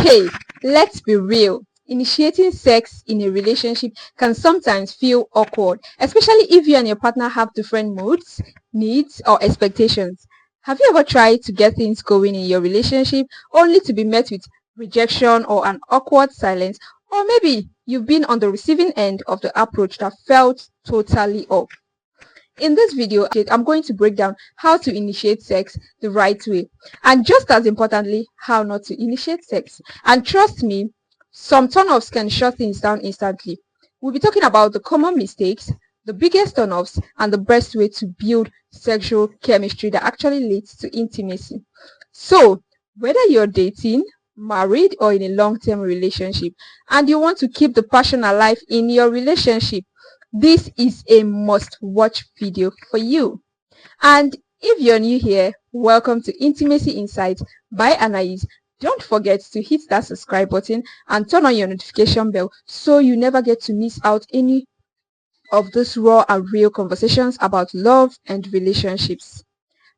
Hey, let's be real. Initiating sex in a relationship can sometimes feel awkward, especially if you and your partner have different moods, needs, or expectations. Have you ever tried to get things going in your relationship only to be met with rejection or an awkward silence? Or maybe you've been on the receiving end of the approach that felt totally off. In this video, I'm going to break down how to initiate sex the right way, and just as importantly, how not to initiate sex. And trust me, some turn-offs can shut things down instantly. We'll be talking about the common mistakes, the biggest turn-offs, and the best way to build sexual chemistry that actually leads to intimacy. So, whether you're dating, married, or in a long-term relationship, and you want to keep the passion alive in your relationship, this is a must-watch video for you. And if you're new here, welcome to Intimacy Insights by Anais. Don't forget to hit that subscribe button and turn on your notification bell so you never get to miss out any of these raw and real conversations about love and relationships.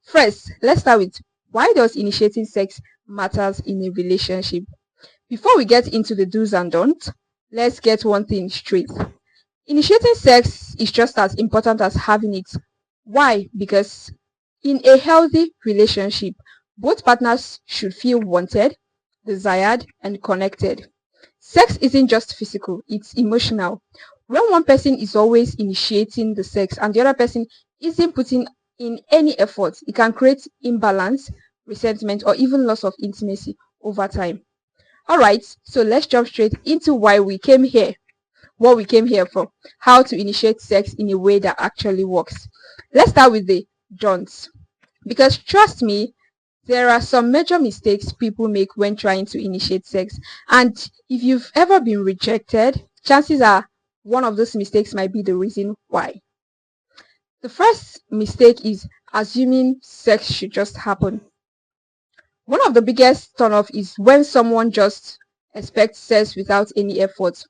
First, let's start with why does initiating sex matters in a relationship. Before we get into the do's and don'ts, let's get one thing straight. Initiating sex is just as important as having it. Why? Because in a healthy relationship, both partners should feel wanted, desired, and connected. Sex isn't just physical, it's emotional. When one person is always initiating the sex and the other person isn't putting in any effort, it can create imbalance, resentment, or even loss of intimacy over time. Alright, so let's jump straight into why we came here. What we came here for, how to initiate sex in a way that actually works. Let's start with the don'ts, because trust me, there are some major mistakes people make when trying to initiate sex, and if you've ever been rejected, chances are one of those mistakes might be the reason why. The first mistake is assuming sex should just happen. One of the biggest turn-off is when someone just expects sex without any effort.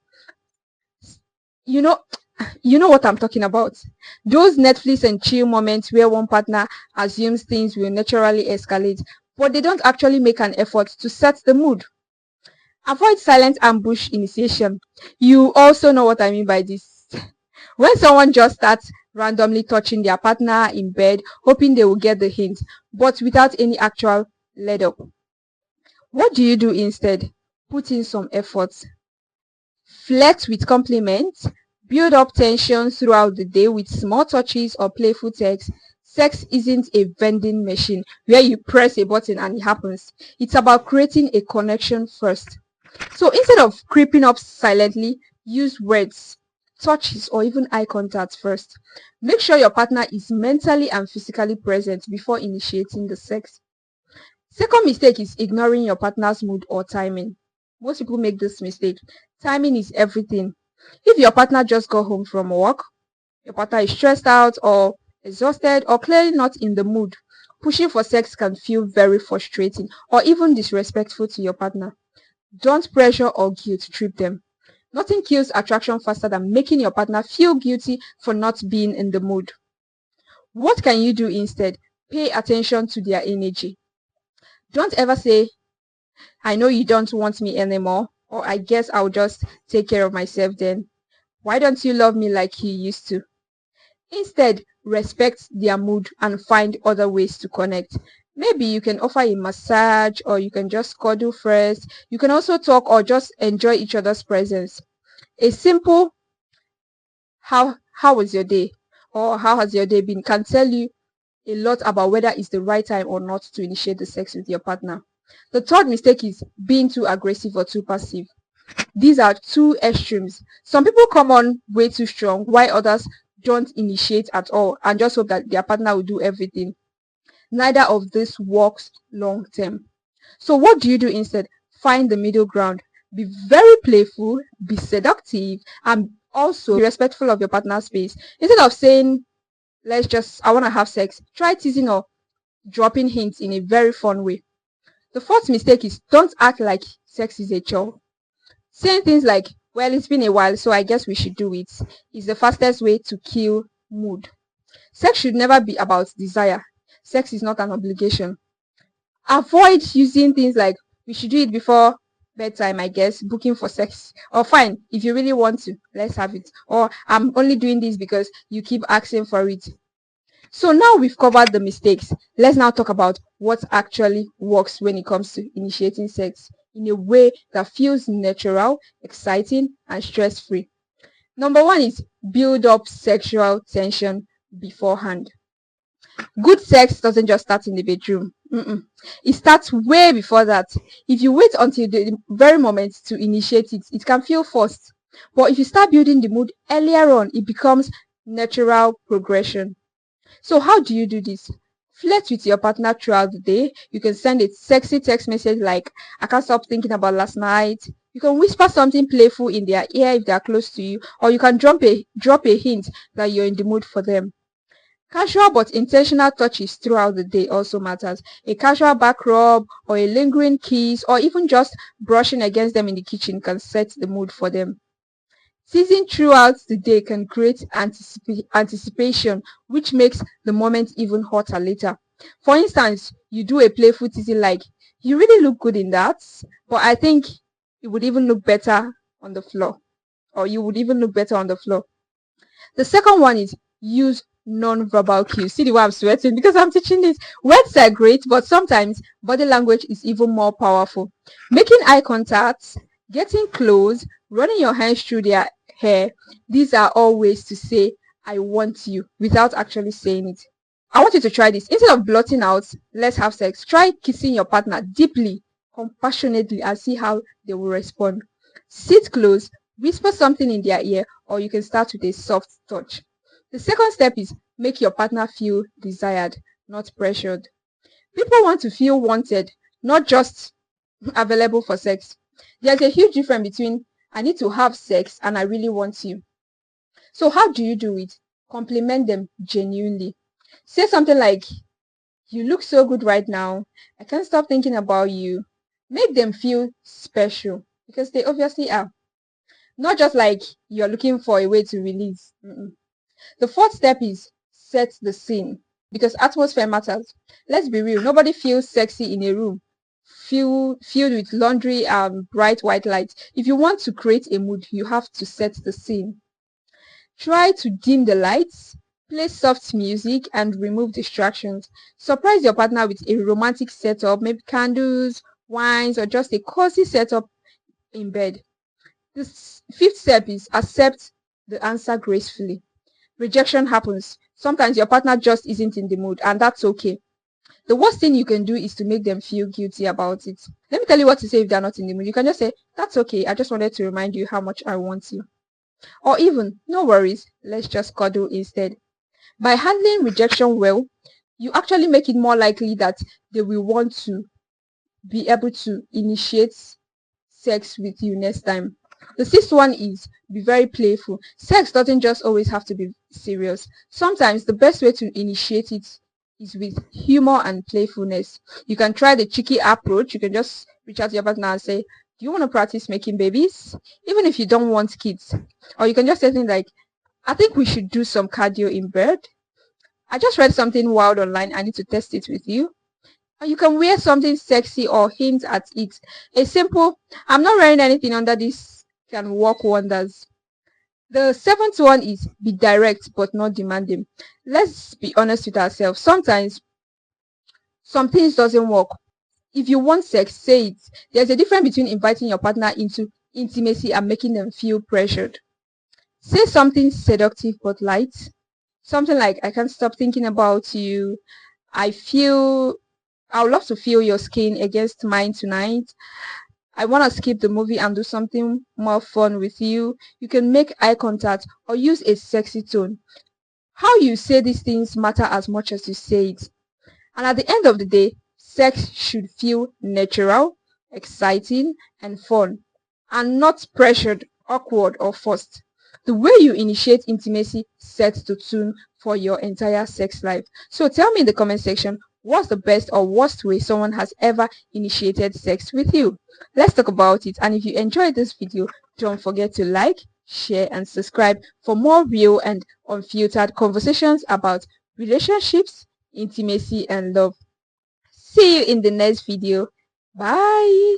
You know what I'm talking about. Those Netflix and chill moments where one partner assumes things will naturally escalate, but they don't actually make an effort to set the mood. Avoid silent ambush initiation. You also know what I mean by this. When someone just starts randomly touching their partner in bed, hoping they will get the hint, but without any actual lead up. What do you do instead? Put in some effort. Flirt with compliments. Build up tension throughout the day with small touches or playful texts. Sex isn't a vending machine where you press a button and it happens. It's about creating a connection first. So instead of creeping up silently, use words, touches, or even eye contact first. Make sure your partner is mentally and physically present before initiating the sex. Second mistake is ignoring your partner's mood or timing. Most people make this mistake. Timing is everything. If your partner just got home from work, your partner is stressed out or exhausted or clearly not in the mood, pushing for sex can feel very frustrating or even disrespectful to your partner. Don't pressure or guilt trip them. Nothing kills attraction faster than making your partner feel guilty for not being in the mood. What can you do instead? Pay attention to their energy. Don't ever say, I know you don't want me anymore, or I guess I'll just take care of myself then. Why don't you love me like you used to? Instead, respect their mood and find other ways to connect. Maybe you can offer a massage, or you can just cuddle first. You can also talk or just enjoy each other's presence. A simple how was your day, or how has your day been, can tell you a lot about whether it's the right time or not to initiate the sex with your partner. The third mistake is being too aggressive or too passive. These are two extremes. Some people come on way too strong, while others don't initiate at all and just hope that their partner will do everything. Neither of this works long term. So what do you do instead? Find the middle ground. Be very playful, be seductive, and also be respectful of your partner's space. Instead of saying, I want to have sex, try teasing or dropping hints in a very fun way. The fourth mistake is don't act like sex is a chore. Saying things like, well, it's been a while, so I guess we should do it, is the fastest way to kill mood. Sex should never be about desire. Sex is not an obligation. Avoid using things like, we should do it before bedtime, I guess, booking for sex. Or fine, if you really want to, let's have it. Or I'm only doing this because you keep asking for it. So now we've covered the mistakes. Let's now talk about what actually works when it comes to initiating sex in a way that feels natural, exciting, and stress-free. Number one is build up sexual tension beforehand. Good sex doesn't just start in the bedroom. It starts way before that. If you wait until the very moment to initiate it, it can feel forced. But if you start building the mood earlier on, it becomes natural progression. So how do you do this? Flirt with your partner throughout the day. You can send a sexy text message like, I can't stop thinking about last night. You can whisper something playful in their ear if they are close to you, or you can drop a hint that you're in the mood for them. Casual but intentional touches throughout the day also matters. A casual back rub or a lingering kiss or even just brushing against them in the kitchen can set the mood for them. Teasing throughout the day can create anticipation, which makes the moment even hotter later. For instance, you do a playful teasing like, you really look good in that, but I think it would even look better on the floor, or you would even look better on the floor. The second one is use non-verbal cues. See the way I'm sweating because I'm teaching this. Words are great, but sometimes body language is even more powerful. Making eye contact, getting close, running your hands through their hair, these are all ways to say I want you without actually saying it. I want you to try this. Instead of blotting out, let's have sex, try kissing your partner deeply, compassionately, and see how they will respond. Sit close, whisper something in their ear, or you can start with a soft touch. The second step is make your partner feel desired, not pressured. People want to feel wanted, not just available for sex. There's a huge difference between I need to have sex and I really want you. So how do you do it? Compliment them genuinely. Say something like, you look so good right now. I can't stop thinking about you. Make them feel special because they obviously are. Not just like you're looking for a way to release. The fourth step is set the scene because atmosphere matters. Let's be real, nobody feels sexy in a room filled with laundry and bright white lights. If you want to create a mood, you have to set the scene. Try to dim the lights, play soft music, and remove distractions. Surprise your partner with a romantic setup, maybe candles, wines, or just a cozy setup in bed. The fifth step is accept the answer gracefully. Rejection happens. Sometimes your partner just isn't in the mood, and that's okay. The worst thing you can do is to make them feel guilty about it. Let me tell you what to say if they're not in the mood. You can just say, that's okay. I just wanted to remind you how much I want you. Or even, no worries. Let's just cuddle instead. By handling rejection well, you actually make it more likely that they will want to be able to initiate sex with you next time. The sixth one is be very playful. Sex doesn't just always have to be serious. Sometimes the best way to initiate it is with humor and playfulness. You can try the cheeky approach. You can just reach out to your partner and say, do you want to practice making babies? Even if you don't want kids. Or you can just say things like, I think we should do some cardio in bed. I just read something wild online. I need to test it with you. Or you can wear something sexy or hint at it. A simple, I'm not wearing anything under this can work wonders. The seventh one is be direct but not demanding. Let's be honest with ourselves. Sometimes some things doesn't work. If you want sex, say it. There's a difference between inviting your partner into intimacy and making them feel pressured. Say something seductive but light. Something like, I can't stop thinking about you. I would love to feel your skin against mine tonight. I want to skip the movie and do something more fun with you. You can make eye contact or use a sexy tone. How you say these things matter as much as you say it. And at the end of the day, sex should feel natural, exciting, and fun, and not pressured, awkward, or forced. The way you initiate intimacy sets the tone for your entire sex life. So tell me in the comment section, what's the best or worst way someone has ever initiated sex with you? Let's talk about it. And if you enjoyed this video, don't forget to like, share, and subscribe for more real and unfiltered conversations about relationships, intimacy, and love. See you in the next video. Bye.